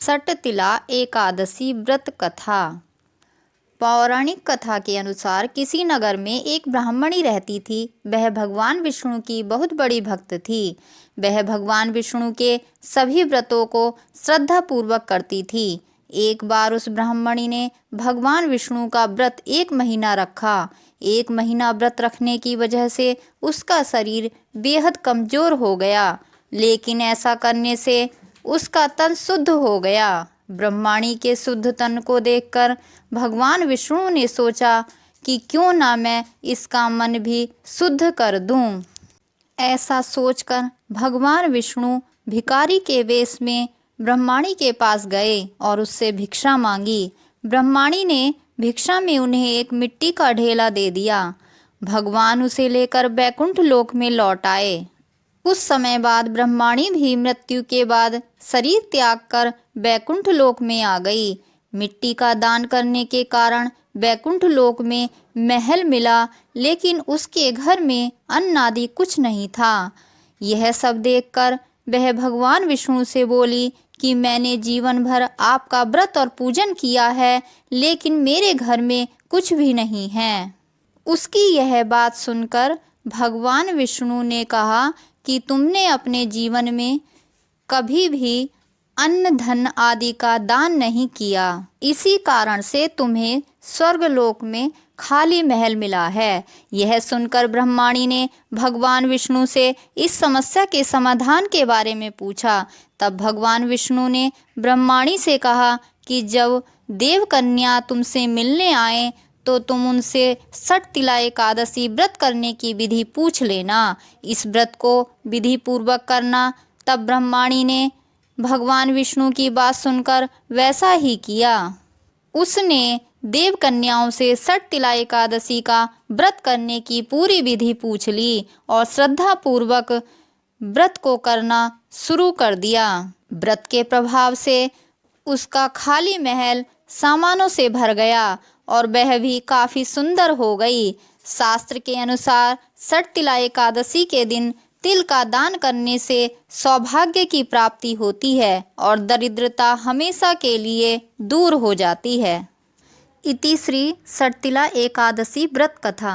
सटतिला एकादशी व्रत कथा। पौराणिक कथा के अनुसार किसी नगर में एक ब्राह्मणी रहती थी। वह भगवान विष्णु की बहुत बड़ी भक्त थी। वह भगवान विष्णु के सभी व्रतों को श्रद्धापूर्वक करती थी। एक बार उस ब्राह्मणी ने भगवान विष्णु का व्रत 1 महीना रखा। 1 महीना व्रत रखने की वजह से उसका शरीर बेहद कमजोर हो गया, लेकिन ऐसा करने से उसका तन शुद्ध हो गया। ब्रह्माणी के शुद्ध तन को देखकर भगवान विष्णु ने सोचा कि क्यों ना मैं इसका मन भी शुद्ध कर दूं। ऐसा सोचकर भगवान विष्णु भिखारी के वेश में ब्रह्माणी के पास गए और उससे भिक्षा मांगी। ब्रह्माणी ने भिक्षा में उन्हें एक मिट्टी का ढेला दे दिया। भगवान उसे लेकर वैकुंठ लोक में लौट आए। कुछ समय बाद ब्रह्माणी भी मृत्यु के बाद शरीर त्याग कर वैकुंठ लोक में आ गई। मिट्टी का दान करने के कारण वैकुंठ लोक में महल मिला, लेकिन उसके घर में अन्न आदि कुछ नहीं था। यह सब देखकर वह भगवान विष्णु से बोली कि मैंने जीवन भर आपका व्रत और पूजन किया है, लेकिन मेरे घर में कुछ भी नहीं है। उसकी यह बात सुनकर भगवान विष्णु ने कहा कि तुमने अपने जीवन में कभी भी अन्न धन आदि का दान नहीं किया, इसी कारण से तुम्हें स्वर्गलोक में खाली महल मिला है। यह सुनकर ब्रह्माणी ने भगवान विष्णु से इस समस्या के समाधान के बारे में पूछा। तब भगवान विष्णु ने ब्रह्माणी से कहा कि जब देवकन्या तुमसे मिलने आए तो तुम उनसे सटतिला एकादशी व्रत करने की विधि पूछ लेना। इस व्रत को विधि पूर्वक करना। तब ब्रह्माणी ने भगवान विष्णु की बात सुनकर वैसा ही किया। उसने देवकन्याओं से सटतिला एकादशी का व्रत करने की पूरी विधि पूछ ली और श्रद्धा पूर्वक व्रत को करना शुरू कर दिया। व्रत के प्रभाव से उसका खाली महल सामानों से भर गया और वह भी काफी सुंदर हो गई। शास्त्र के अनुसार सटतिला एकादशी के दिन तिल का दान करने से सौभाग्य की प्राप्ति होती है और दरिद्रता हमेशा के लिए दूर हो जाती है। इति श्री सटतिला एकादशी व्रत कथा।